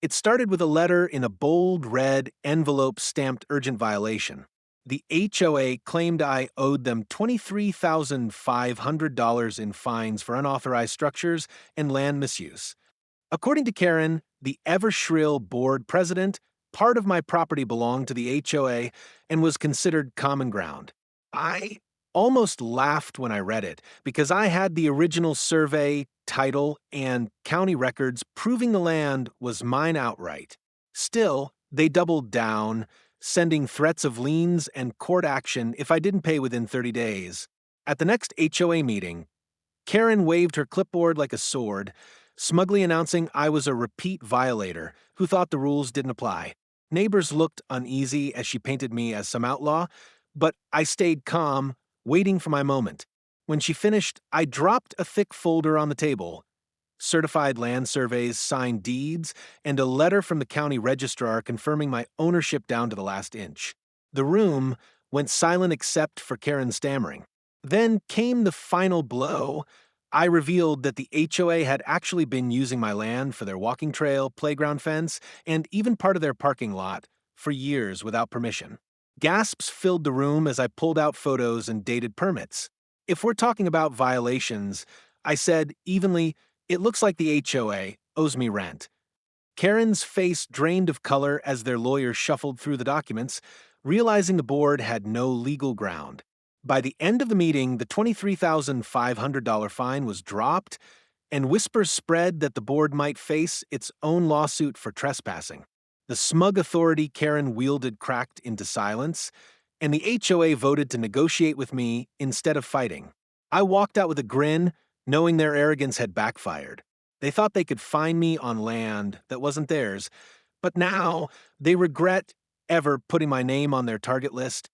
It started with a letter in a bold red envelope stamped urgent violation. The HOA claimed I owed them $23,500 in fines for unauthorized structures and land misuse. According to Karen, the ever shrill board president, part of my property belonged to the HOA and was considered common ground. I almost laughed when I read it because I had the original survey, title, and county records proving the land was mine outright. Still, they doubled down, sending threats of liens and court action if I didn't pay within 30 days. At the next HOA meeting, Karen waved her clipboard like a sword, smugly announcing I was a repeat violator who thought the rules didn't apply. Neighbors looked uneasy as she painted me as some outlaw, but I stayed calm, waiting for my moment. When she finished, I dropped a thick folder on the table: certified land surveys, signed deeds, and a letter from the county registrar confirming my ownership down to the last inch. The room went silent except for Karen stammering. Then came the final blow. I revealed that the HOA had actually been using my land for their walking trail, playground fence, and even part of their parking lot for years without permission. Gasps filled the room as I pulled out photos and dated permits. If we're talking about violations, I said evenly, it looks like the HOA owes me rent. Karen's face drained of color as their lawyer shuffled through the documents, realizing the board had no legal ground. By the end of the meeting, the $23,500 fine was dropped, and whispers spread that the board might face its own lawsuit for trespassing. The smug authority Karen wielded cracked into silence, and the HOA voted to negotiate with me instead of fighting. I walked out with a grin, knowing their arrogance had backfired. They thought they could find me on land that wasn't theirs, but now they regret ever putting my name on their target list.